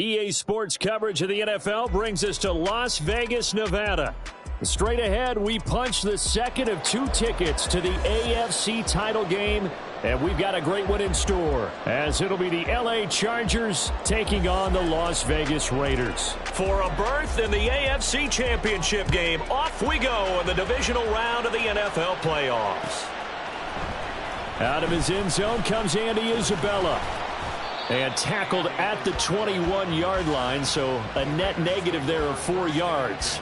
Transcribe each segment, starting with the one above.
EA Sports coverage of the NFL brings us to Las Vegas, Nevada. Straight ahead, we punch the second of two tickets to the AFC title game, and we've got a great one in store, as it'll be the LA Chargers taking on the Las Vegas Raiders. For a berth in the AFC Championship game, off we go in the divisional round of the NFL playoffs. Out of his end zone comes Andy Isabella. And tackled at the 21-yard line, so a net negative there of 4 yards.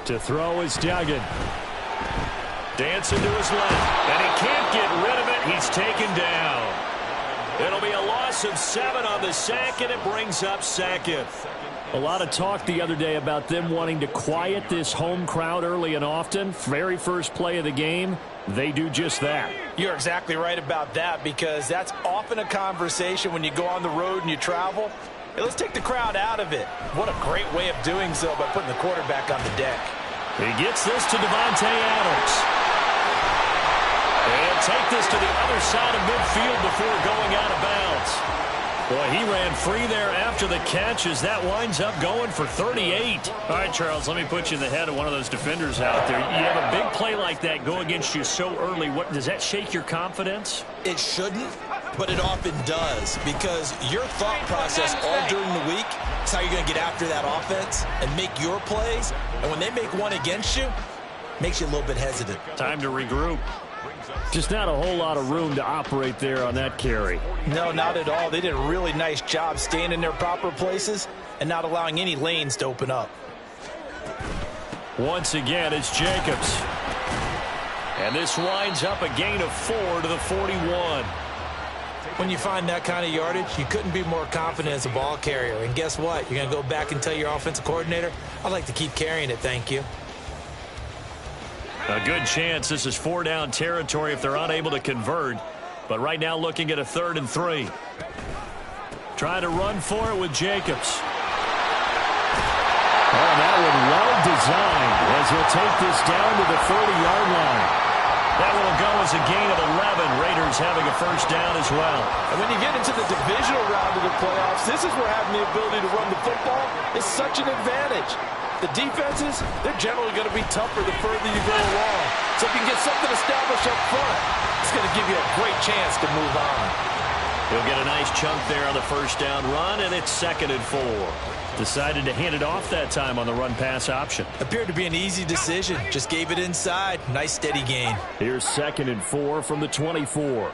To throw is Duggan. Dancing to his left, and he can't get rid of it. He's taken down. It'll be a loss of 7 on the sack, and it brings up second. A lot of talk the other day about them wanting to quiet this home crowd early and often. Very first play of the game, they do just that. You're exactly right about that, because that's often a conversation when you go on the road and you travel. Hey, let's take the crowd out of it. What a great way of doing so by putting the quarterback on the deck. He gets this to Devontae Adams. And take this to the other side of midfield before going out of bounds. Boy, he ran free there after the catch as that winds up going for 38. All right, Charles, let me put you in the head of one of those defenders out there. You have a big play like that go against you so early. What does that shake your confidence? It shouldn't, but it often does, because your thought process all during the week is how you're going to get after that offense and make your plays. And when they make one against you, it makes you a little bit hesitant. Time to regroup. Just not a whole lot of room to operate there on that carry. No, not at all. They did a really nice job staying in their proper places and not allowing any lanes to open up. Once again, it's Jacobs. And this winds up a gain of 4 to the 41. When you find that kind of yardage, you couldn't be more confident as a ball carrier. And guess what? You're going to go back and tell your offensive coordinator, I'd like to keep carrying it, thank you. A good chance this is 4-down territory if they're unable to convert. But right now looking at a 3rd and 3. Trying to run for it with Jacobs. Oh, that one well designed as he'll take this down to the 40-yard line. That one will go as a gain of 11. Raiders having a first down as well. And when you get into the divisional round of the playoffs, this is where having the ability to run the football is such an advantage. The defenses, they're generally going to be tougher the further you go along. So if you can get something established up front, it's going to give you a great chance to move on. He'll get a nice chunk there on the first down run, and it's 2nd and 4. Decided to hand it off that time on the run-pass option. Appeared to be an easy decision. Just gave it inside. Nice steady gain. Here's 2nd and 4 from the 24.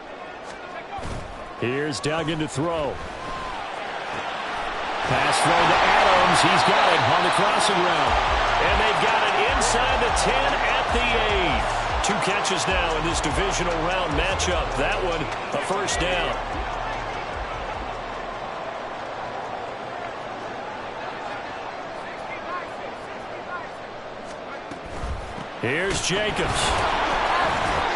Here's Duggan to throw. Pass throw to Adams. He's got it on the crossing route. And they've got it inside the 10 at the 8. 2 catches now in this divisional round matchup. That one, a first down. Here's Jacobs.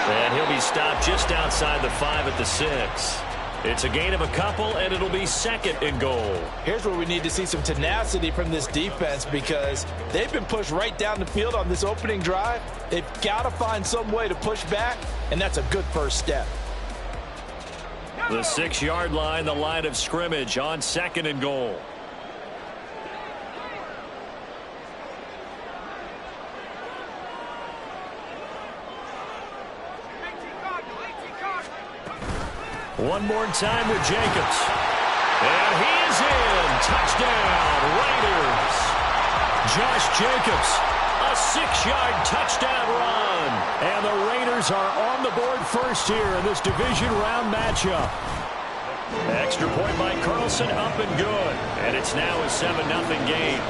And he'll be stopped just outside the 5 at the 6. It's a gain of a couple, and it'll be 2nd and goal. Here's where we need to see some tenacity from this defense, because they've been pushed right down the field on this opening drive. They've got to find some way to push back, and that's a good first step. The 6-yard line, the line of scrimmage on 2nd and goal. One more time with Jacobs. And he is in. Touchdown, Raiders. Josh Jacobs, a 6-yard touchdown run. And the Raiders are on the board first here in this division round matchup. Extra point by Carlson, up and good. And it's now a 7-0 game.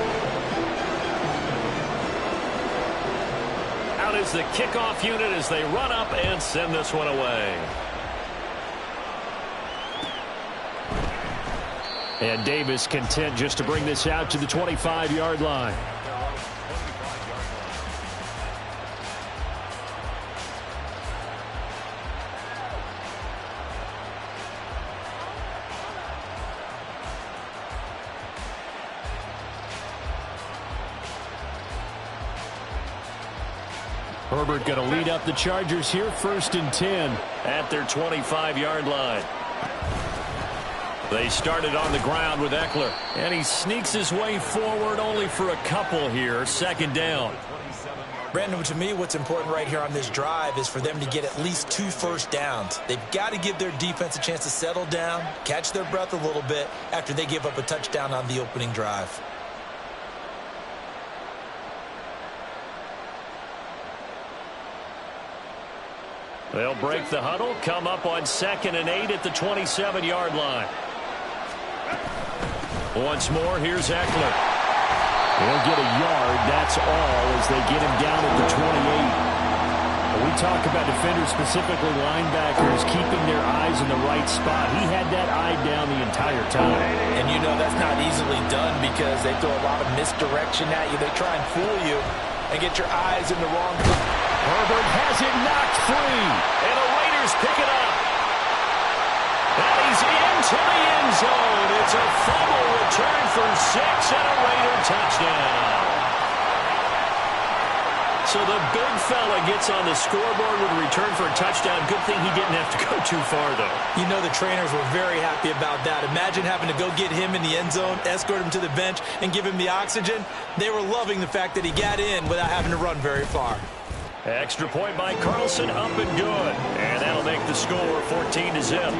Out is the kickoff unit as they run up and send this one away. And Davis content just to bring this out to the 25-yard line. Herbert going to lead up the Chargers here, 1st and 10 at their 25-yard line. They started on the ground with Eckler, and he sneaks his way forward only for a couple here, 2nd down. Brandon, to me, what's important right here on this drive is for them to get at least 2 first downs. They've got to give their defense a chance to settle down, catch their breath a little bit after they give up a touchdown on the opening drive. They'll break the huddle, come up on 2nd and 8 at the 27-yard line. Once more, here's Eckler. He'll get a yard, that's all, as they get him down at the 28. We talk about defenders, specifically linebackers, keeping their eyes in the right spot. He had that eye down the entire time. And you know that's not easily done because they throw a lot of misdirection at you. They try and fool you and get your eyes in the wrong place. Herbert has it knocked free, and the Raiders pick it up. And he's into the end zone. It's a fumble return for 6 and a Raider touchdown. So the big fella gets on the scoreboard with a return for a touchdown. Good thing he didn't have to go too far, though. You know the trainers were very happy about that. Imagine having to go get him in the end zone, escort him to the bench, and give him the oxygen. They were loving the fact that he got in without having to run very far. Extra point by Carlson, up and good. And that'll make the score 14-0.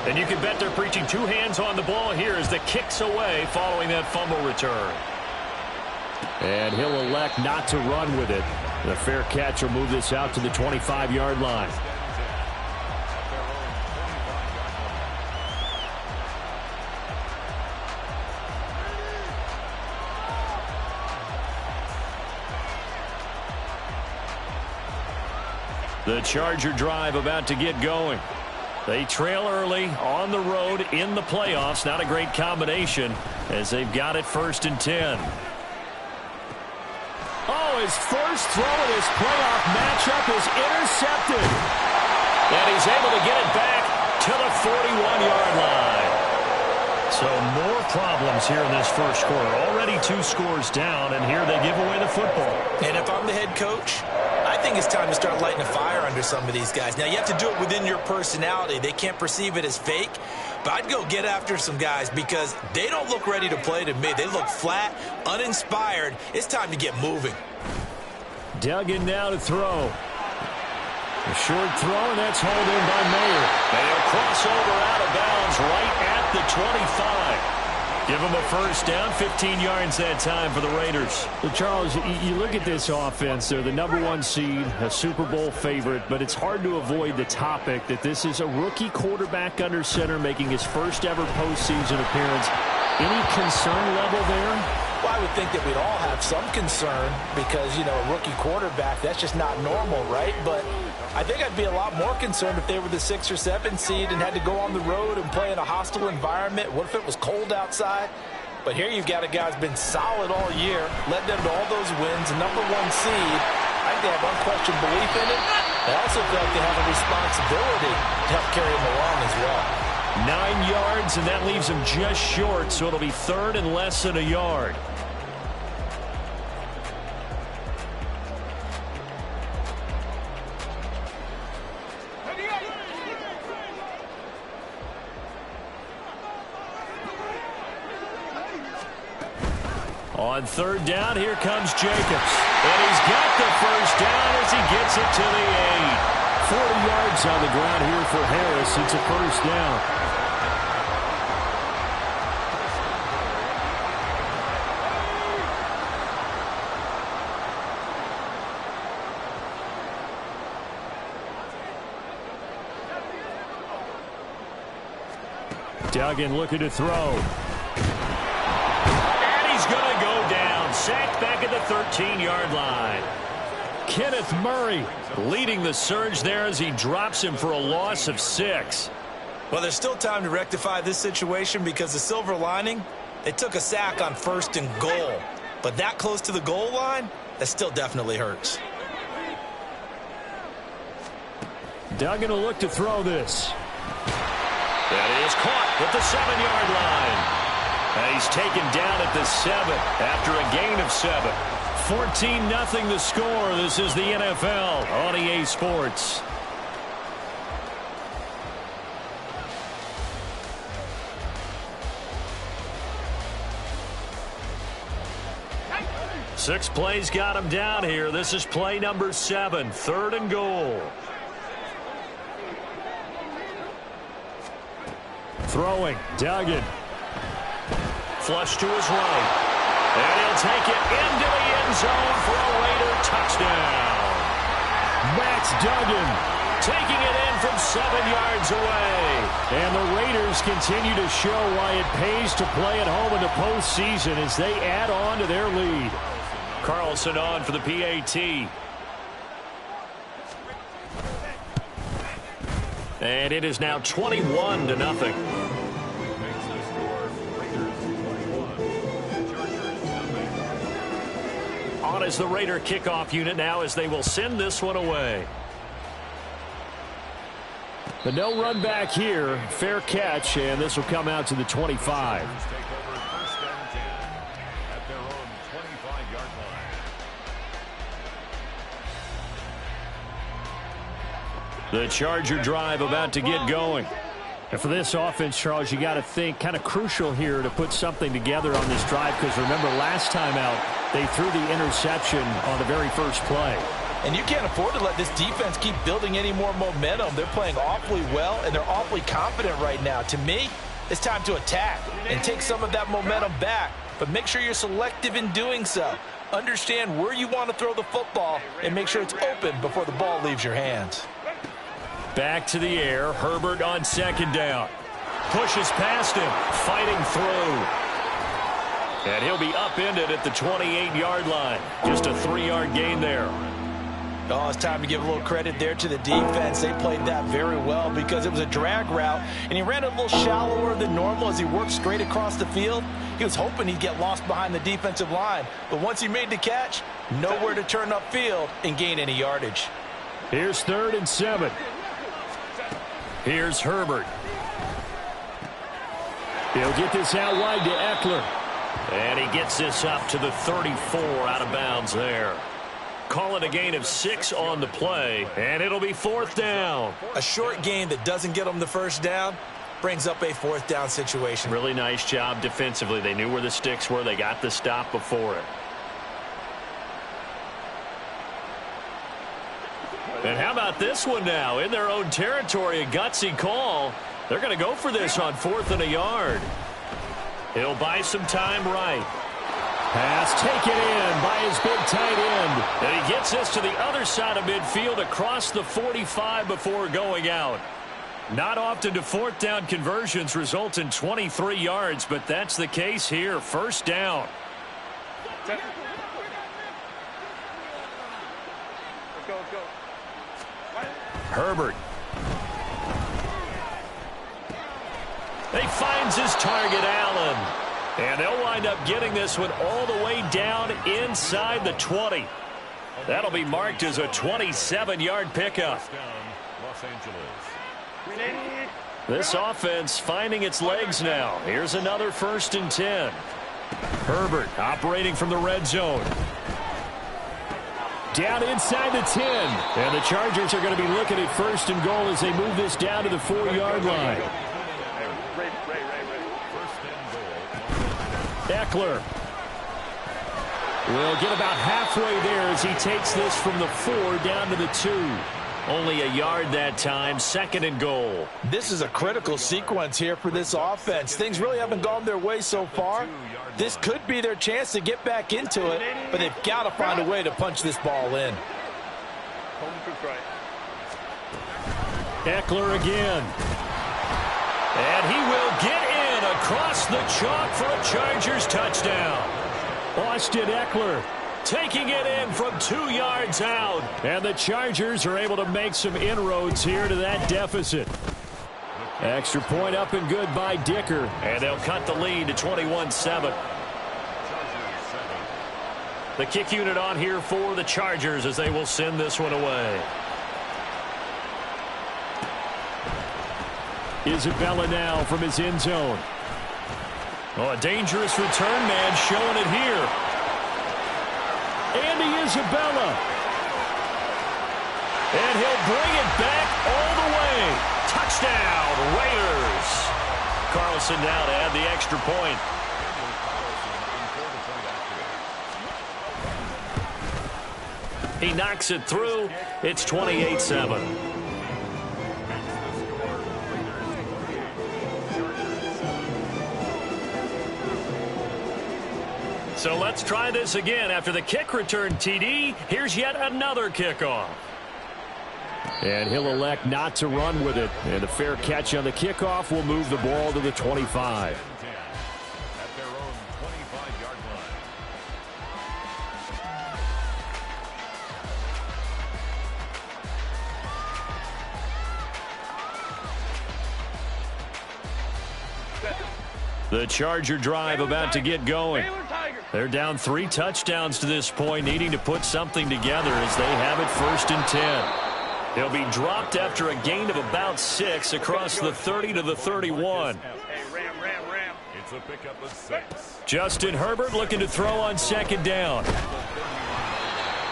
And you can bet they're preaching 2 hands on the ball here as the kick's away following that fumble return. And he'll elect not to run with it. The fair catch will move this out to the 25-yard line. The Charger drive about to get going. They trail early on the road in the playoffs. Not a great combination as they've got it 1st and 10. Oh, his first throw of this playoff matchup is intercepted. And he's able to get it back to the 41-yard line. So more problems here in this first quarter. Already 2 scores down, and here they give away the football. And if I'm the head coach, I think it's time to start lighting a fire under some of these guys. Now, you have to do it within your personality. They can't perceive it as fake. But I'd go get after some guys because they don't look ready to play to me. They look flat, uninspired. It's time to get moving. Duggan now to throw. A short throw, and that's hauled in by Mayer. They'll cross over out of bounds right at the 25. Give them a first down, 15 yards that time for the Raiders. Well, Charles, you look at this offense. They're the #1 seed, a Super Bowl favorite, but it's hard to avoid the topic that this is a rookie quarterback under center making his first ever postseason appearance. Any concern level there? Well, I would think that we'd all have some concern because, you know, a rookie quarterback, that's just not normal, right? But I think I'd be a lot more concerned if they were the 6 or 7 seed and had to go on the road and play in a hostile environment. What if it was cold outside? But here you've got a guy who's been solid all year, led them to all those wins, #1 seed. I think they have unquestioned belief in it. They also feel like they have a responsibility to help carry them along as well. 9 yards, and that leaves them just short, so it'll be 3rd and less than a yard. On 3rd down, here comes Jacobs. And he's got the first down as he gets it to the 8. 40 yards on the ground here for Harris. It's a first down. Duggan looking to throw. Going to go down. Sacked back at the 13-yard line. Kenneth Murray leading the surge there as he drops him for a loss of 6. Well, there's still time to rectify this situation because the silver lining, they took a sack on 1st and goal. But that close to the goal line, that still definitely hurts. Duggan will look to throw this. That is caught at the 7-yard line. And he's taken down at the 7 after a gain of 7. 14-0 the score. This is the NFL on EA Sports. Six plays got him down here. This is play number 7, 3rd and goal. Throwing, Duggan. Flush to his right. And he'll take it into the end zone for a Raider touchdown. Max Duggan taking it in from 7 yards away. And the Raiders continue to show why it pays to play at home in the postseason as they add on to their lead. Carlson on for the PAT. And it is now 21-0. On is the Raider kickoff unit now as they will send this one away. The no run back here. Fair catch, and this will come out to the 25. The Charger drive about to get going. And for this offense, Charles, you got to think kind of crucial here to put something together on this drive because remember last time out they threw the interception on the very first play. And you can't afford to let this defense keep building any more momentum. They're playing awfully well, and they're awfully confident right now. To me, it's time to attack and take some of that momentum back. But make sure you're selective in doing so. Understand where you want to throw the football and make sure it's open before the ball leaves your hands. Back to the air. Herbert on 2nd down. Pushes past him. Fighting through. And he'll be upended at the 28-yard line. Just a 3-yard gain there. Oh, it's time to give a little credit there to the defense. They played that very well because it was a drag route, and he ran a little shallower than normal as he worked straight across the field. He was hoping he'd get lost behind the defensive line, but once he made the catch, nowhere to turn upfield and gain any yardage. Here's 3rd and 7. Here's Herbert. He'll get this out wide to Eckler. And he gets this up to the 34 out of bounds there. Call it a gain of 6 on the play, and it'll be 4th down. A short gain that doesn't get them the first down brings up a 4th down situation. Really nice job defensively. They knew where the sticks were. They got the stop before it. And how about this one now? In their own territory, a gutsy call. They're going to go for this on 4th and a yard. He'll buy some time right. Pass taken in by his big tight end. And he gets this to the other side of midfield across the 45 before going out. Not often do 4th down conversions result in 23 yards, but that's the case here. 1st down. Let's go. Herbert. He finds his target, Allen. And they'll wind up getting this one all the way down inside the 20. That'll be marked as a 27-yard pickup. This offense finding its legs now. Here's another 1st and 10. Herbert operating from the red zone. Down inside the 10. And the Chargers are going to be looking at 1st and goal as they move this down to the 4-yard line. Eckler will get about halfway there as he takes this from the 4 down to the 2. Only a yard that time. 2nd and goal. This is a critical sequence here for this offense. Things really haven't gone their way so far. This could be their chance to get back into it, but they've got to find a way to punch this ball in. Eckler again. And he will get in across the chalk for a Chargers touchdown. Austin Eckler taking it in from 2 yards out. And the Chargers are able to make some inroads here to that deficit. Extra point up and good by Dicker. And they'll cut the lead to 21-7. The kick unit on here for the Chargers as they will send this one away. Isabella now from his end zone. Oh, a dangerous return man showing it here. Andy Isabella. And he'll bring it back all the way. Touchdown, Raiders. Carlson now to add the extra point. He knocks it through. It's 28-7. So let's try this again. After the kick return TD, here's yet another kickoff. And he'll elect not to run with it. And a fair catch on the kickoff will move the ball to the 25. At their own 25-yard line. The Charger drive about to get going. They're down 3 touchdowns to this point, needing to put something together as they have it 1st and 10. They'll be dropped after a gain of about 6 across the 30 to the 31. Ram. It's a pickup of 6. Justin Herbert looking to throw on 2nd down.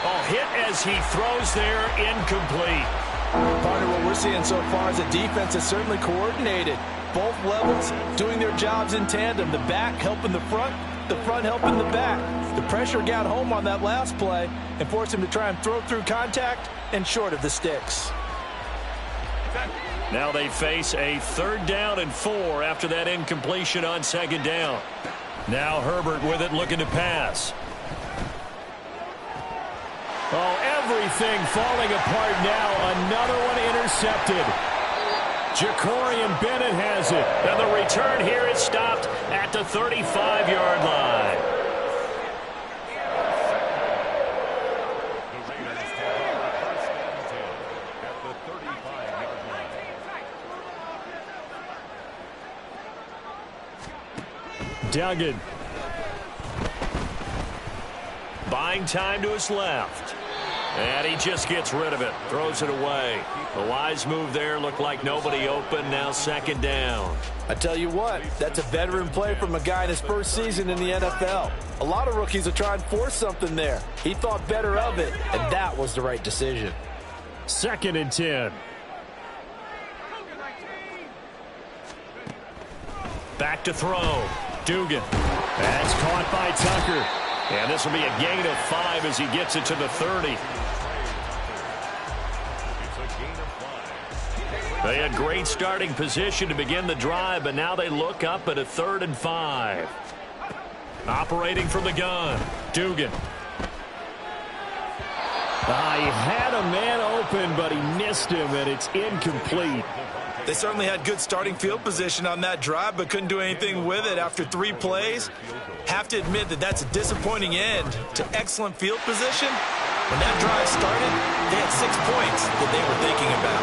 Oh, hit as he throws there, incomplete. Partner, what we're seeing so far is the defense is certainly coordinated. Both levels doing their jobs in tandem. The back helping the front helping the back. The pressure got home on that last play and forced him to try and throw through contact and short of the sticks. Now they face a 3rd down and 4 after that incompletion on 2nd down. Now Herbert with it, looking to pass. Oh, everything falling apart now. Another one intercepted. Jacorian Bennett has it. And the return here is stopped at the 35-yard line. The Raiders take over 1st and 10 at the 35-yard line. Duggan. Buying time to his left. And he just gets rid of it. Throws it away. A wise move there. Looked like nobody open. Now 2nd down. I tell you what, that's a veteran play from a guy in his first season in the NFL. A lot of rookies will try and force something there. He thought better of it, and that was the right decision. 2nd and 10. Back to throw. Dugan. That's caught by Tucker. And this will be a gain of 5 as he gets it to the 30. They had great starting position to begin the drive, but now they look up at a 3rd and 5. Operating from the gun. Dugan. He had a man open, but he missed him, and it's incomplete. They certainly had good starting field position on that drive, but couldn't do anything with it after 3 plays. Have to admit that that's a disappointing end to excellent field position. When that drive started, they had 6 points that they were thinking about.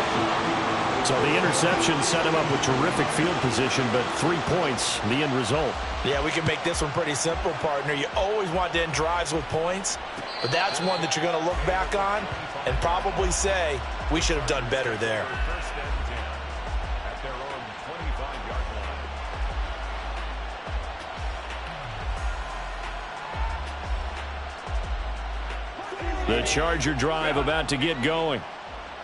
So the interception set him up with terrific field position, but 3 points, the end result. Yeah, we can make this one pretty simple, partner. You always want to end drives with points, but that's one that you're going to look back on and probably say, we should have done better there. 1st and 10 at their own 25-yard line. The Charger drive about to get going.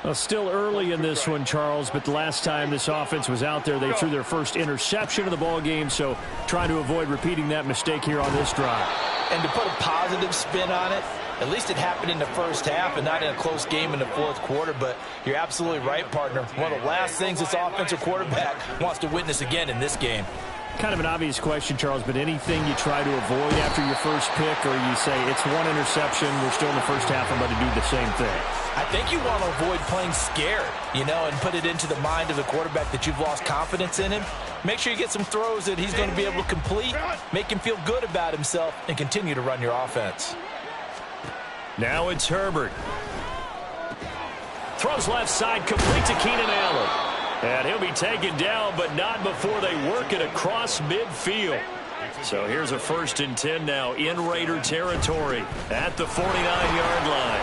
Well, still early in this one, Charles, but the last time this offense was out there, they threw their first interception of the ball game, so trying to avoid repeating that mistake here on this drive. And to put a positive spin on it, at least it happened in the first half and not in a close game in the 4th quarter, but you're absolutely right, partner. One of the last things this offensive quarterback wants to witness again in this game. Kind of an obvious question, Charles, but anything you try to avoid after your first pick, or you say it's 1 interception, we're still in the first half, I'm going to do the same thing? I think you want to avoid playing scared, and put it into the mind of the quarterback that you've lost confidence in him. Make sure you get some throws that he's going to be able to complete, make him feel good about himself, and continue to run your offense. Now it's Herbert. Throws left side, complete to Keenan Allen. And he'll be taken down, but not before they work it across midfield. So here's a 1st and 10 now in Raider territory at the 49-yard line.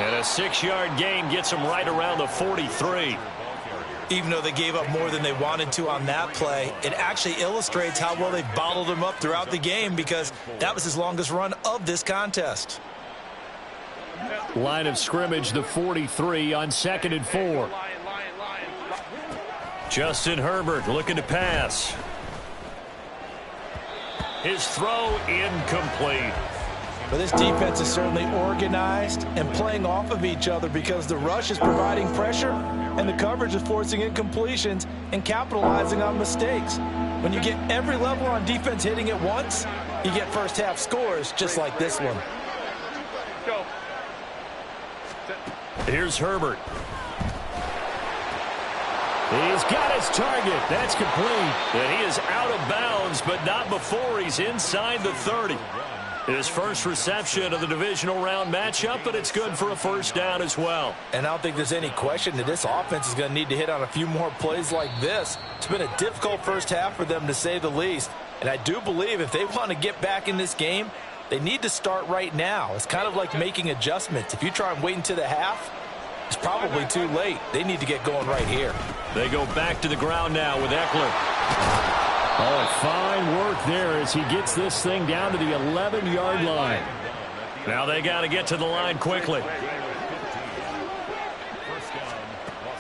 And a 6-yard gain gets him right around the 43. Even though they gave up more than they wanted to on that play, it actually illustrates how well they've bottled them up throughout the game because that was his longest run of this contest. Line of scrimmage, the 43 on 2nd and 4. Justin Herbert looking to pass. His throw incomplete. But this defense is certainly organized and playing off of each other because the rush is providing pressure and the coverage is forcing incompletions and capitalizing on mistakes. When you get every level on defense hitting at once, you get first half scores just like this one. Go. Here's Herbert. He's got his target. That's complete. And he is out of bounds, but not before he's inside the 30. His first reception of the divisional round matchup, but it's good for a first down as well. And I don't think there's any question that this offense is going to need to hit on a few more plays like this. It's been a difficult first half for them, to say the least. And I do believe if they want to get back in this game, they need to start right now. It's kind of like making adjustments. If you try and wait until the half, it's probably too late. They need to get going right here. They go back to the ground now with Eckler. Oh, fine work there as he gets this thing down to the 11-yard line. Now they got to get to the line quickly.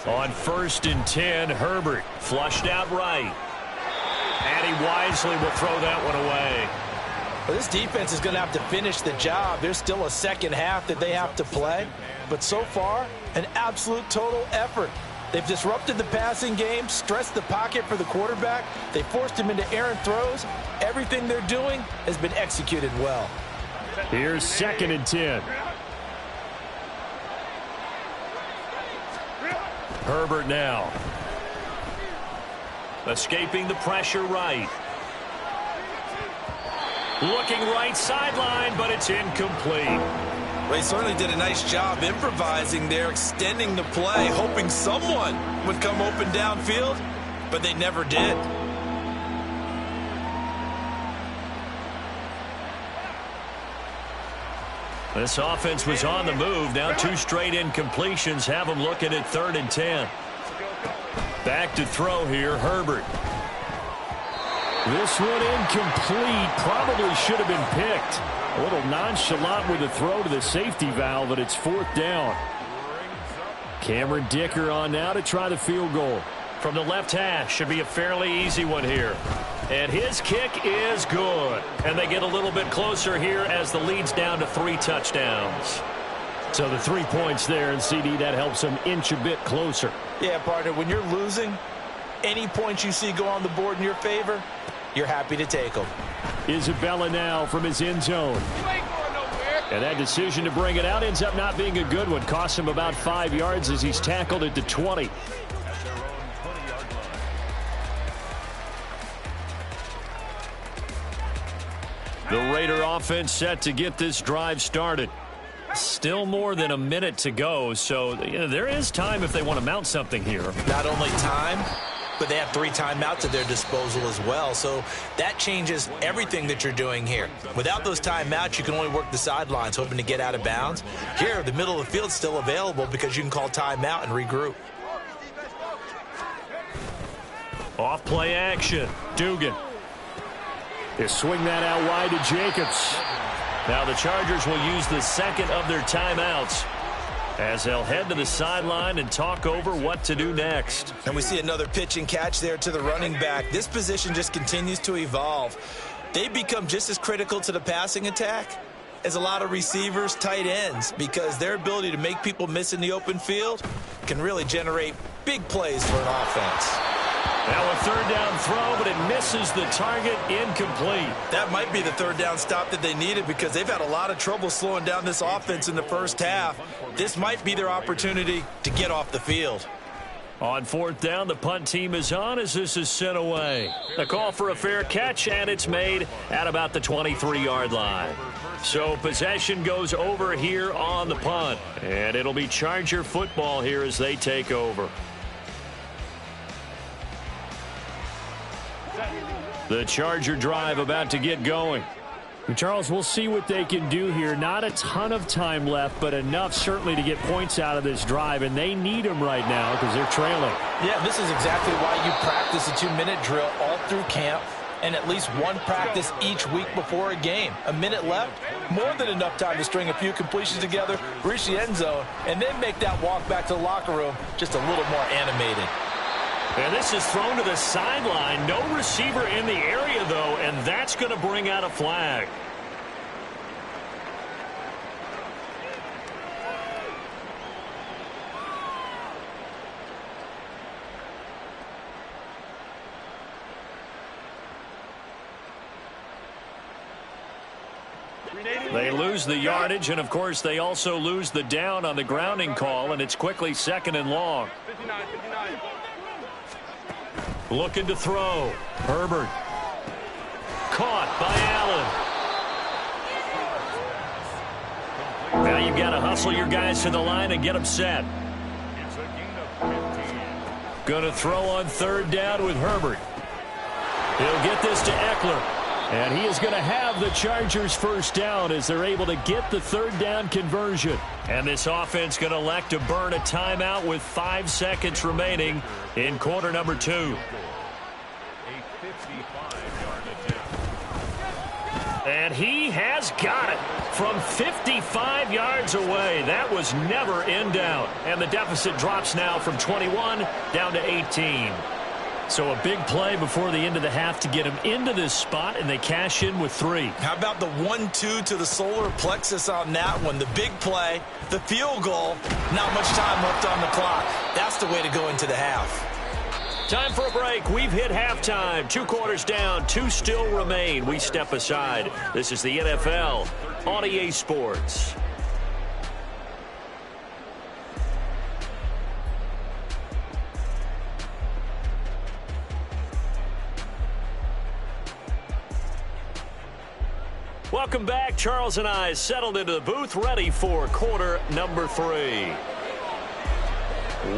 On 1st and 10, Herbert flushed out right. And he wisely will throw that one away. Well, this defense is going to have to finish the job. There's still a second half that they have to play. But so far, an absolute total effort. They've disrupted the passing game, stressed the pocket for the quarterback. They forced him into errant throws. Everything they're doing has been executed well. Here's 2nd and 10. Herbert now. Escaping the pressure right. Looking right sideline, but it's incomplete. Well, he certainly did a nice job improvising there, extending the play, hoping someone would come open downfield, but they never did. This offense was on the move. Now 2 straight incompletions have them looking at 3rd and 10. Back to throw here, Herbert. This one incomplete. Probably should have been picked. A little nonchalant with the throw to the safety valve, but it's 4th down. Cameron Dicker on now to try the field goal. From the left hash, should be a fairly easy one here. And his kick is good. And they get a little bit closer here as the lead's down to 3 touchdowns. So the 3 points there, and CD, that helps them inch a bit closer. Yeah, partner, when you're losing, any points you see go on the board in your favor, you're happy to take them. Isabella now from his end zone. And that decision to bring it out ends up not being a good one. Costs him about 5 yards as he's tackled at the 20. The Raider offense set to get this drive started. Still more than a minute to go, so there is time if they want to mount something here. Not only time, but they have 3 timeouts at their disposal as well. So that changes everything that you're doing here. Without those timeouts, you can only work the sidelines, hoping to get out of bounds. Here, the middle of the field's still available because you can call timeout and regroup. Off play action. Dugan. They swing that out wide to Jacobs. Now the Chargers will use the second of their timeouts as they'll head to the sideline and talk over what to do next. And we see another pitch and catch there to the running back. This position just continues to evolve. They become just as critical to the passing attack as a lot of receivers, tight ends, because their ability to make people miss in the open field can really generate big plays for an offense. Now a 3rd down throw, but it misses the target, incomplete. That might be the 3rd down stop that they needed because they've had a lot of trouble slowing down this offense in the first half. This might be their opportunity to get off the field. On 4th down, the punt team is on as this is sent away. A call for a fair catch, and it's made at about the 23-yard line. So possession goes over here on the punt, and it'll be Charger football here as they take over. The Charger drive about to get going. Charles, we'll see what they can do here. Not a ton of time left, but enough certainly to get points out of this drive, and they need them right now because they're trailing. Yeah, this is exactly why you practice a 2-minute drill all through camp and at least one practice each week before a game. A minute left, more than enough time to string a few completions together, reach the end zone, and then make that walk back to the locker room just a little more animated. And this is thrown to the sideline. No receiver in the area, though, and that's going to bring out a flag. They lose the yardage, and, of course, they also lose the down on the grounding call, and it's quickly 2nd and long. 59. Looking to throw. Herbert. Caught by Allen. Now you've got to hustle your guys to the line and get them set. Going to throw on 3rd down with Herbert. He'll get this to Eckler. And he is going to have the Chargers 1st down as they're able to get the 3rd down conversion. And this offense going to elect to burn a timeout with 5 seconds remaining in quarter number 2. And he has got it from 55 yards away. That was never in doubt. And the deficit drops now from 21 down to 18. So a big play before the end of the half to get him into this spot, and they cash in with 3. How about the 1-2 to the solar plexus on that one? The big play, the field goal, not much time left on the clock. That's the way to go into the half. Time for a break. We've hit halftime. 2 quarters down, 2 still remain. We step aside. This is the NFL on EA Sports. Welcome back. Charles and I settled into the booth, ready for quarter number 3.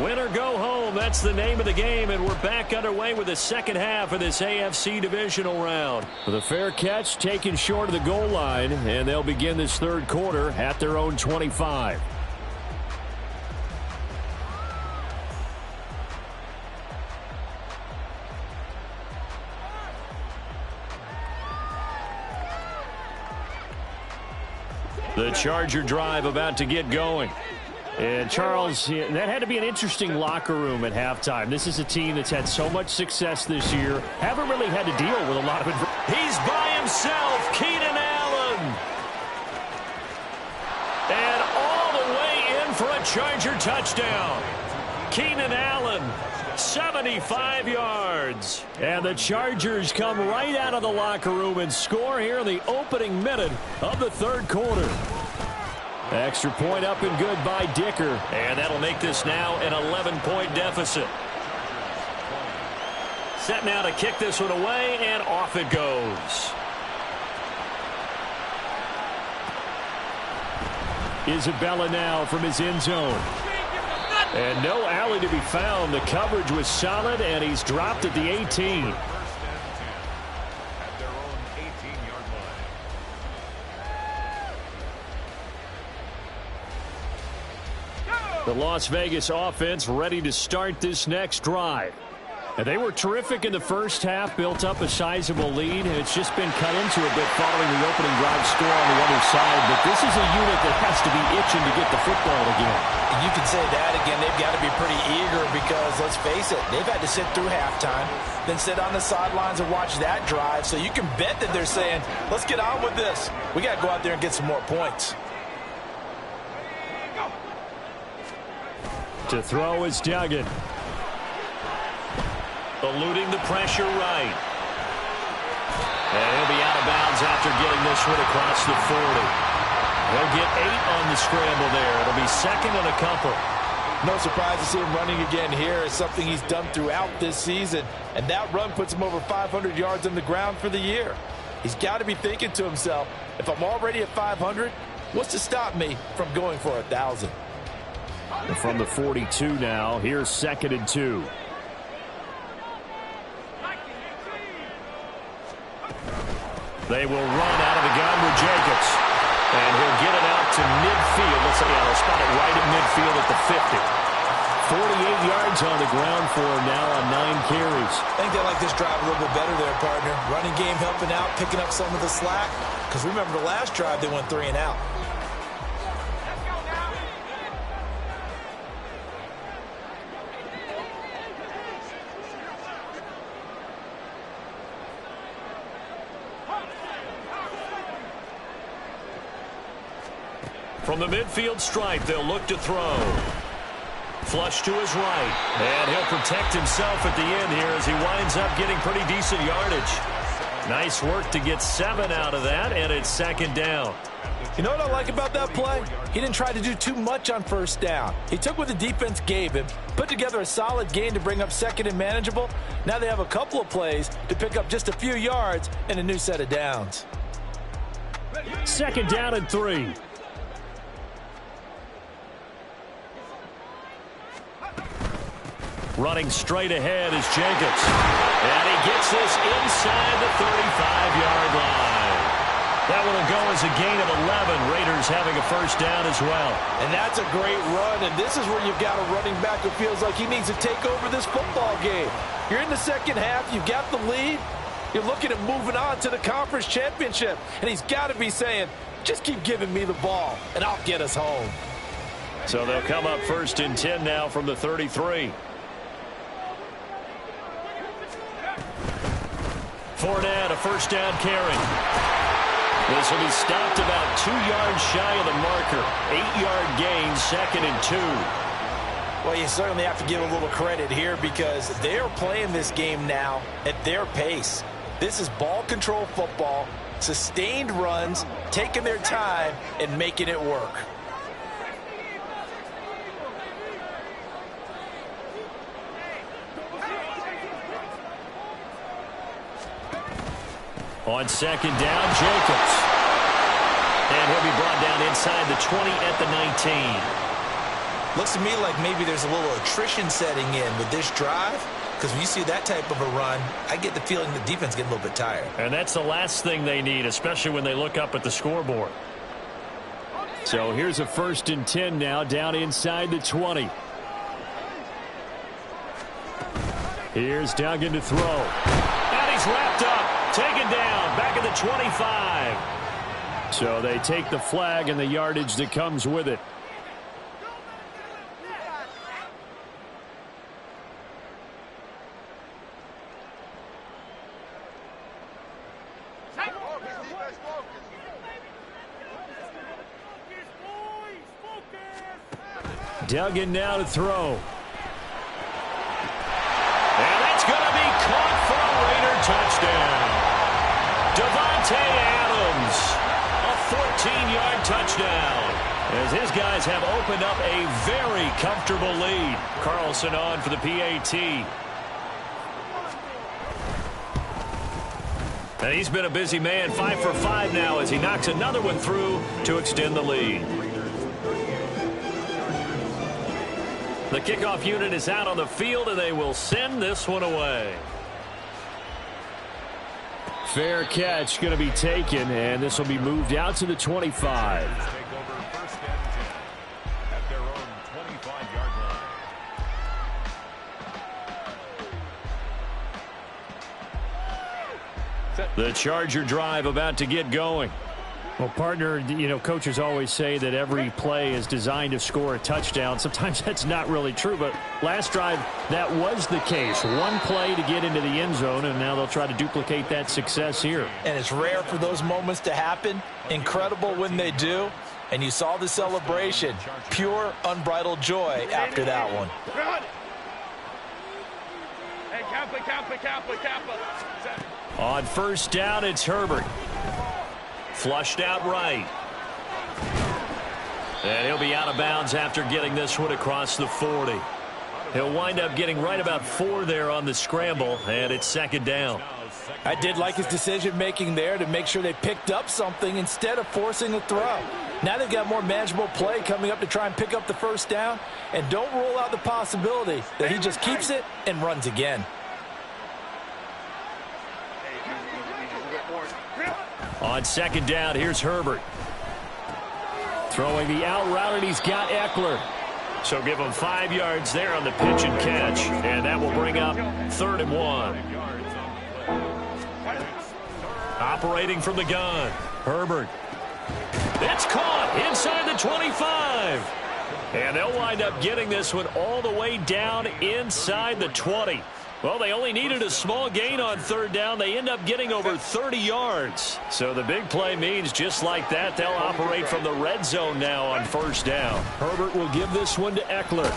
Win or go home, that's the name of the game, and we're back underway with the second half of this AFC divisional round. With a fair catch taken short of the goal line, and they'll begin this 3rd quarter at their own 25. The Charger drive about to get going. And, Charles, that had to be an interesting locker room at halftime. This is a team that's had so much success this year. Haven't really had to deal with a lot of it. He's by himself, Keenan Allen. And all the way in for a Charger touchdown. Keenan Allen, 75 yards. And the Chargers come right out of the locker room and score here in the opening minute of the 3rd quarter. Extra point up and good by Dicker. And that'll make this now an 11-point deficit. Set now to kick this one away, and off it goes. Isabella now from his end zone. And no alley to be found. The coverage was solid, and he's dropped at the 18. The Las Vegas offense ready to start this next drive. And they were terrific in the first half, built up a sizable lead, and it's just been cut into a bit following the opening drive score on the other side. But this is a unit that has to be itching to get the football again. You can say that again. They've got to be pretty eager because, let's face it, they've had to sit through halftime, then sit on the sidelines and watch that drive. So you can bet that they're saying, let's get on with this. We got to go out there and get some more points. To throw is Duggan. Eluding the pressure right. And he'll be out of bounds after getting this one across the 40. He'll get 8 on the scramble there. It'll be 2nd and a couple. No surprise to see him running again here. It's something he's done throughout this season. And that run puts him over 500 yards on the ground for the year. He's got to be thinking to himself, if I'm already at 500, what's to stop me from going for 1,000? And from the 42 now, here's 2nd and 2. They will run out of the gun with Jacobs. And he'll get it out to midfield. Let's say, they'll spot it right at midfield at the 50. 48 yards on the ground for him now on 9 carries. I think they like this drive a little bit better there, partner. Running game helping out, picking up some of the slack. Because remember the last drive, they went 3 and out. From the midfield stripe, they'll look to throw. Flush to his right. And he'll protect himself at the end here as he winds up getting pretty decent yardage. Nice work to get 7 out of that, and it's 2nd down. You know what I like about that play? He didn't try to do too much on 1st down. He took what the defense gave him, put together a solid gain to bring up 2nd and manageable. Now they have a couple of plays to pick up just a few yards and a new set of downs. 2nd down and 3. Running straight ahead is Jacobs. And he gets this inside the 35-yard line. That one will go as a gain of 11. Raiders having a 1st down as well. And that's a great run, and this is where you've got a running back who feels like he needs to take over this football game. You're in the 2nd half. You've got the lead. You're looking at moving on to the conference championship. And he's got to be saying, just keep giving me the ball, and I'll get us home. So they'll come up 1st and 10 now from the 33. Fournette, a 1st down carry. This will be stopped about 2 yards shy of the marker. 8-yard gain, 2nd and 2. Well, you certainly have to give a little credit here because they're playing this game now at their pace. This is ball control football, sustained runs, taking their time, and making it work. On 2nd down, Jacobs. And he'll be brought down inside the 20 at the 19. Looks to me like maybe there's a little attrition setting in with this drive. Because when you see that type of a run, I get the feeling the defense getting a little bit tired. And that's the last thing they need, especially when they look up at the scoreboard. So here's a 1st and 10 now, down inside the 20. Here's Duggan to throw. And he's wrapped up. Taken down, back at the 25. So they take the flag and the yardage that comes with it. Duggan now to throw. And that's going to be caught for a Raider touchdown. Devontae Adams, a 14-yard touchdown. As his guys have opened up a very comfortable lead. Carlson on for the PAT. And he's been a busy man, 5 for 5 now as he knocks another one through to extend the lead. The kickoff unit is out on the field, and they will send this one away. Fair catch going to be taken, and this will be moved out to the 25. At their own 25-yard line. The Charger drive about to get going. Well, partner, you know, coaches always say that every play is designed to score a touchdown. Sometimes that's not really true, but last drive, that was the case. One play to get into the end zone, and now they'll try to duplicate that success here. And it's rare for those moments to happen. Incredible when they do. And you saw the celebration. Pure, unbridled joy after that one. Hey, Kappa. On 1st down, it's Herbert. Flushed out right. And he'll be out of bounds after getting this one across the 40. He'll wind up getting right about 4 there on the scramble, and it's 2nd down. I did like his decision-making there to make sure they picked up something instead of forcing a throw. Now they've got more manageable play coming up to try and pick up the 1st down, and don't rule out the possibility that he just keeps it and runs again. On second down, here's Herbert. Throwing the out route, and he's got Eckler. So give him 5 yards there on the pitch and catch. And that will bring up 3rd and 1. Operating from the gun, Herbert. It's caught inside the 25. And they'll wind up getting this one all the way down inside the 20. Well, they only needed a small gain on 3rd down. They end up getting over 30 yards. So the big play means just like that, they'll operate from the red zone now on 1st down. Herbert will give this one to Eckler.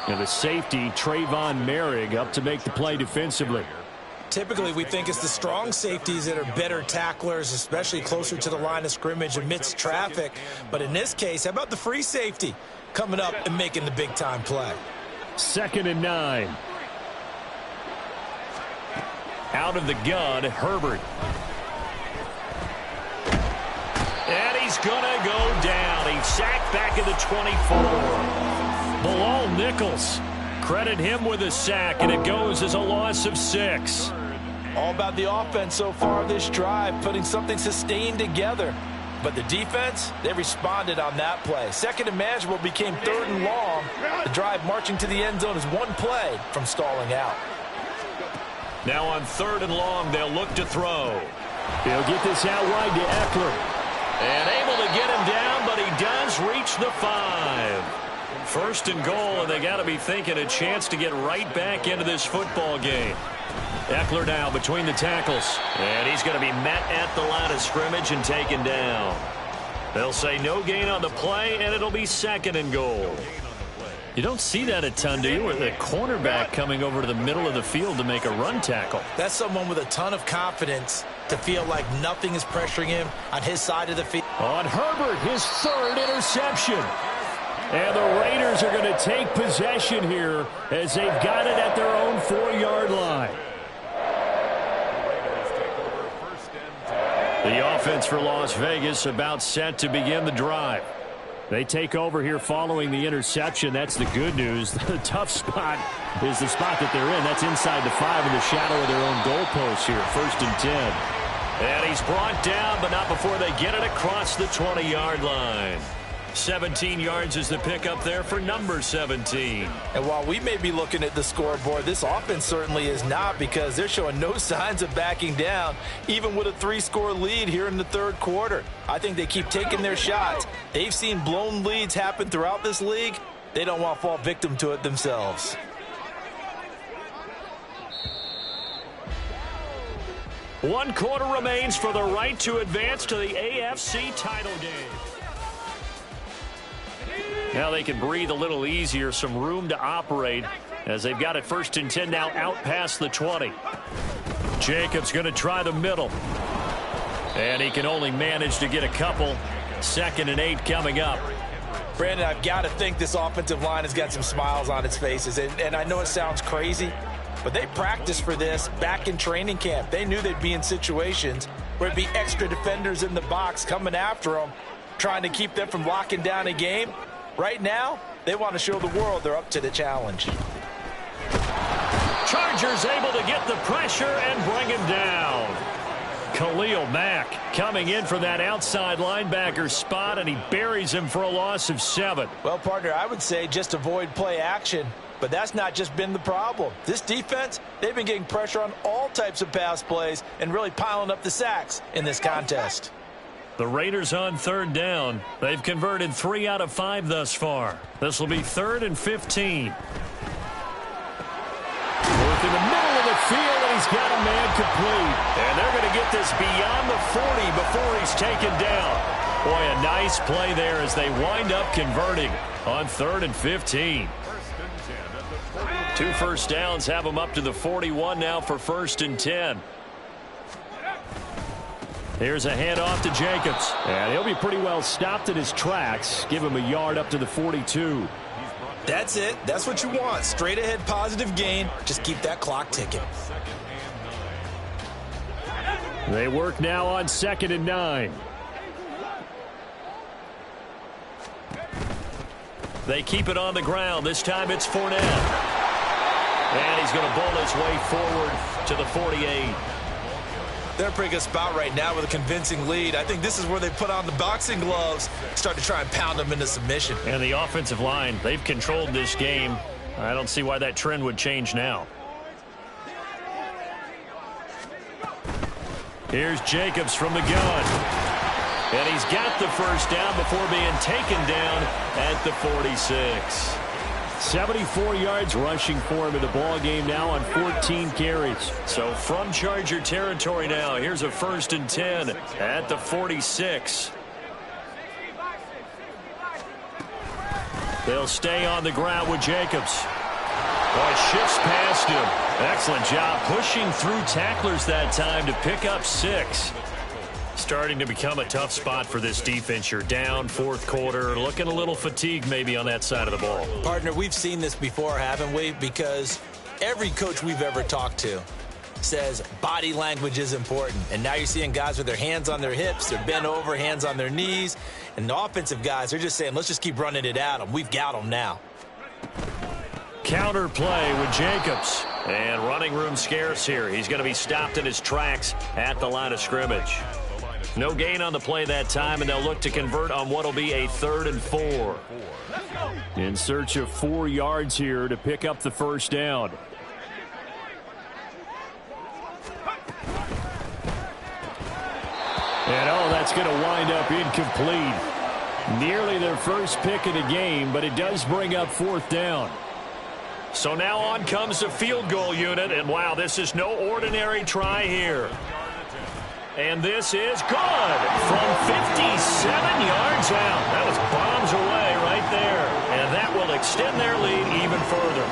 And the safety, Trayvon Merrick, up to make the play defensively. Typically, we think it's the strong safeties that are better tacklers, especially closer to the line of scrimmage amidst traffic. But in this case, how about the free safety coming up and making the big-time play? 2nd and 9. Out of the gun, Herbert. And he's going to go down. He's sacked back at the 24. Bilal Nichols. Credit him with a sack, and it goes as a loss of 6. All about the offense so far this drive, putting something sustained together. But the defense, they responded on that play. 2nd and manageable became 3rd and long. The drive marching to the end zone is one play from stalling out. Now on 3rd and long, they'll look to throw. He'll get this out wide to Eckler. And able to get him down, but he does reach the 5. 1st and goal, and they got to be thinking a chance to get right back into this football game. Eckler now between the tackles, and he's going to be met at the line of scrimmage and taken down. They'll say no gain on the play, and it'll be 2nd and goal. You don't see that a ton, do you, with a cornerback coming over to the middle of the field to make a run tackle? That's someone with a ton of confidence to feel like nothing is pressuring him on his side of the field. On Herbert, his 3rd interception. And the Raiders are going to take possession here as they've got it at their own 4-yard line. The offense for Las Vegas about set to begin the drive. They take over here following the interception. That's the good news. The tough spot is the spot that they're in. That's inside the 5 in the shadow of their own goalpost here. 1st and 10. And he's brought down, but not before they get it across the 20-yard line. 17 yards is the pickup there for number 17. And while we may be looking at the scoreboard, this offense certainly is not, because they're showing no signs of backing down, even with a 3-score lead here in the 3rd quarter. I think they keep taking their shots. They've seen blown leads happen throughout this league. They don't want to fall victim to it themselves. One quarter remains for the right to advance to the AFC title game. Now they can breathe a little easier, some room to operate as they've got it 1st and 10 now out past the 20. Jacobs going to try the middle. And he can only manage to get a couple. 2nd and 8 coming up. Brandon, I've got to think this offensive line has got some smiles on its faces. And I know it sounds crazy, but they practiced for this back in training camp. They knew they'd be in situations where it'd be extra defenders in the box coming after them, trying to keep them from locking down a game. Right now, they want to show the world they're up to the challenge. Chargers able to get the pressure and bring him down. Khalil Mack coming in for that outside linebacker spot, and he buries him for a loss of 7. Well, partner, I would say just avoid play action, but that's not just been the problem. This defense, they've been getting pressure on all types of pass plays and really piling up the sacks in this contest. The Raiders on 3rd down. They've converted 3 out of 5 thus far. This will be 3rd and 15. Work in the middle of the field, and he's got a man complete. And they're going to get this beyond the 40 before he's taken down. Boy, a nice play there as they wind up converting on 3rd and 15. 2 first downs have them up to the 41 now for 1st and 10. Here's a handoff to Jacobs. And he'll be pretty well stopped in his tracks. Give him a yard up to the 42. That's it. That's what you want. Straight ahead positive gain. Just keep that clock ticking. They work now on 2nd and 9. They keep it on the ground. This time it's Fournette. And he's going to bowl his way forward to the 48. They're in a pretty good spot right now with a convincing lead. I think this is where they put on the boxing gloves, start to try and pound them into submission. And the offensive line, they've controlled this game. I don't see why that trend would change now. Here's Jacobs from the gun. And he's got the first down before being taken down at the 46. 74 yards rushing for him in the ball game now on 14 carries. So from Charger territory now, here's a 1st and 10 at the 46. They'll stay on the ground with Jacobs. Oh, shifts past him. Excellent job pushing through tacklers that time to pick up 6. Starting to become a tough spot for this defense. You're down 4th quarter, looking a little fatigued maybe on that side of the ball. Partner, we've seen this before, haven't we? Because every coach we've ever talked to says body language is important. And now you're seeing guys with their hands on their hips, they're bent over, hands on their knees. And the offensive guys, they're just saying, let's just keep running it at them. We've got them now. Counter play with Jacobs. And running room scarce here. He's going to be stopped in his tracks at the line of scrimmage. No gain on the play that time, and they'll look to convert on what will be a 3rd and 4. In search of 4 yards here to pick up the first down. And that's going to wind up incomplete. Nearly their first pick of the game, but it does bring up 4th down. So now on comes the field goal unit, and wow, this is no ordinary try here. And this is good from 57 yards out. That was bombs away right there. And that will extend their lead even further.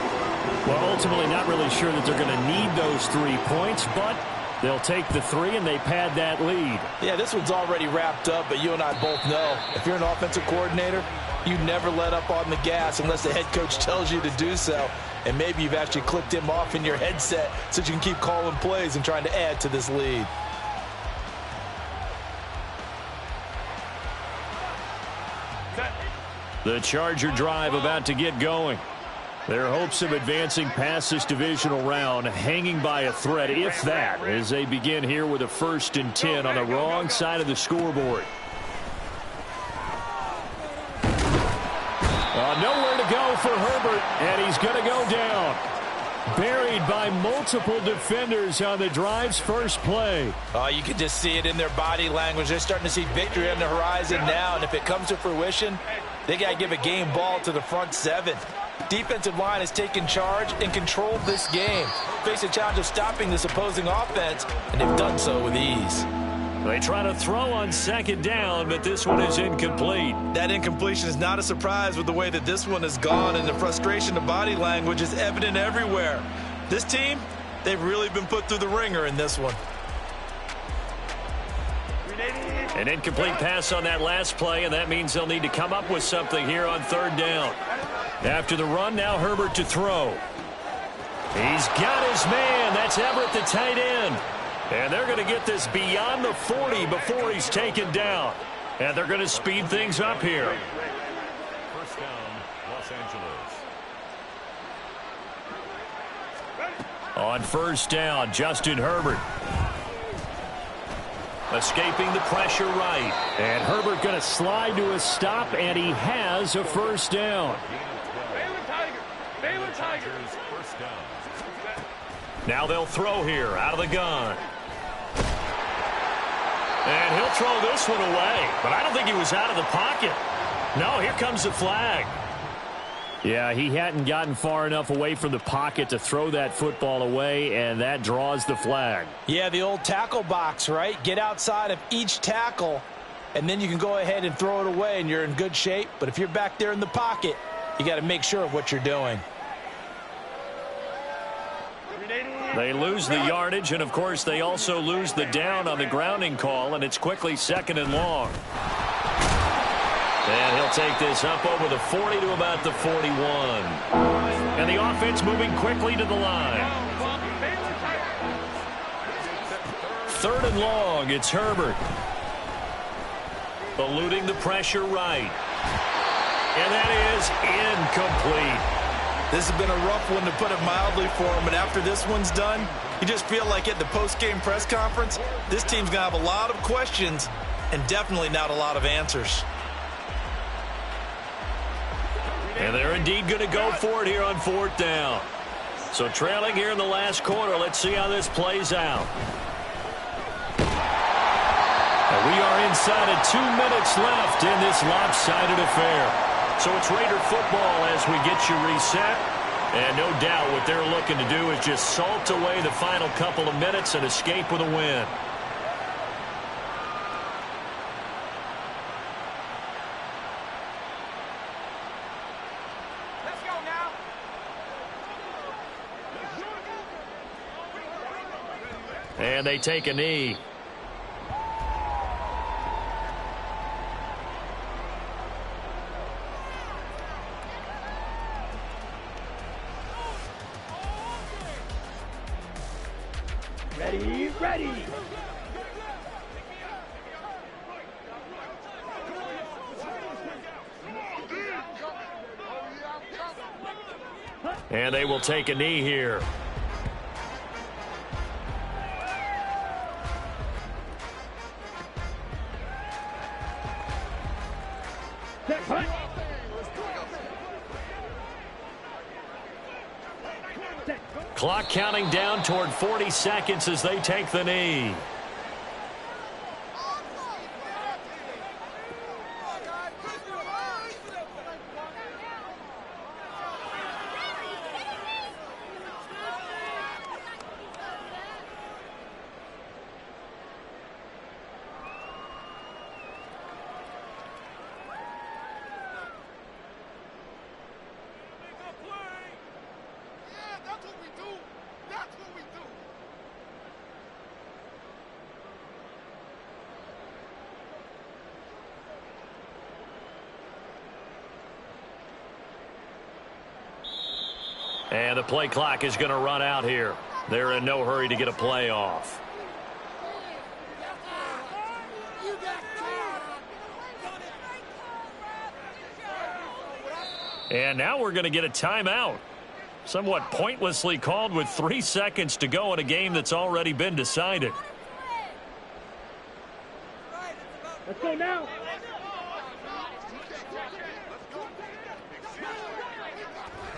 Well, ultimately not really sure that they're going to need those 3 points, but they'll take the 3 and they pad that lead. Yeah, this one's already wrapped up, but you and I both know if you're an offensive coordinator, you never let up on the gas unless the head coach tells you to do so. And maybe you've actually clicked him off in your headset so you can keep calling plays and trying to add to this lead. The Charger drive about to get going. Their hopes of advancing past this divisional round hanging by a thread, if that, as they begin here with a 1st and 10 on the wrong side of the scoreboard. Nowhere to go for Herbert, and he's going to go down. Buried by multiple defenders on the drive's first play. Oh, you can just see it in their body language. They're starting to see victory on the horizon now, and if it comes to fruition, they got to give a game ball to the front 7. Defensive line has taken charge and controlled this game. Face a challenge of stopping this opposing offense, and they've done so with ease. They try to throw on 2nd down, but this one is incomplete. That incompletion is not a surprise with the way that this one has gone, and the frustration of body language is evident everywhere. This team, they've really been put through the ringer in this one. An incomplete pass on that last play, and that means they'll need to come up with something here on 3rd down. After the run, now Herbert to throw. He's got his man. That's Everett, the tight end. And they're going to get this beyond the 40 before he's taken down. And they're going to speed things up here. First down, Los Angeles. On 1st down, Justin Herbert. Escaping the pressure right. And Herbert going to slide to a stop, and he has a 1st down. Baylor Tigers. First down. Now they'll throw here out of the gun. And he'll throw this one away. But I don't think he was out of the pocket. No, here comes the flag. Yeah, he hadn't gotten far enough away from the pocket to throw that football away, and that draws the flag. Yeah, the old tackle box, right? Get outside of each tackle, and then you can go ahead and throw it away, and you're in good shape. But if you're back there in the pocket, you got to make sure of what you're doing. They lose the yardage, and, of course, they also lose the down on the grounding call, and it's quickly 2nd and long. And he'll take this up over the 40 to about the 41. And the offense moving quickly to the line. 3rd and long, it's Herbert. Eluding the pressure right. And that is incomplete. This has been a rough one, to put it mildly, for him. But after this one's done, you just feel like at the post-game press conference, this team's going to have a lot of questions and definitely not a lot of answers. And they're indeed going to go for it here on 4th down. So trailing here in the last quarter. Let's see how this plays out. And we are inside of 2 minutes left in this lopsided affair. So it's Raider football as we get you reset. And no doubt what they're looking to do is just salt away the final couple of minutes and escape with a win. Let's go now. And they take a knee. Ready. And they will take a knee here. Clock counting down toward 40 seconds as they take the knee. And the play clock is going to run out here. They're in no hurry to get a play off. And now we're going to get a timeout. Somewhat pointlessly called with 3 seconds to go in a game that's already been decided. Let's go now.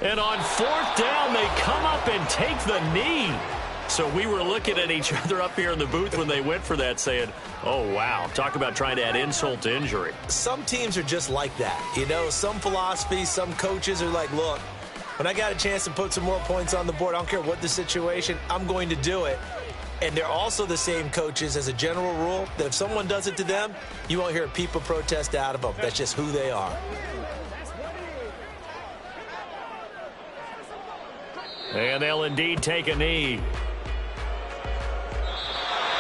And on 4th down, they come up and take the knee. So we were looking at each other up here in the booth when they went for that saying, oh, wow, talk about trying to add insult to injury. Some teams are just like that. You know, some philosophies, some coaches are like, look, when I got a chance to put some more points on the board, I don't care what the situation, I'm going to do it. And they're also the same coaches as a general rule that if someone does it to them, you won't hear a people protest out of them. That's just who they are. And they'll indeed take a knee.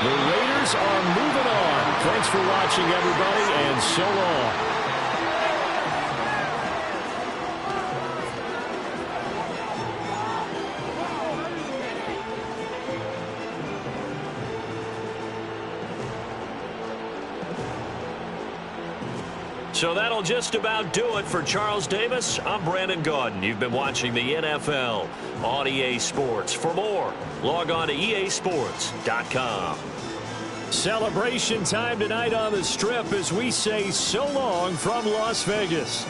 The Raiders are moving on. Thanks for watching, everybody, and so long. So that'll just about do it for Charles Davis. I'm Brandon Gaudin. You've been watching the NFL on EA Sports. For more, log on to easports.com. Celebration time tonight on the Strip as we say so long from Las Vegas.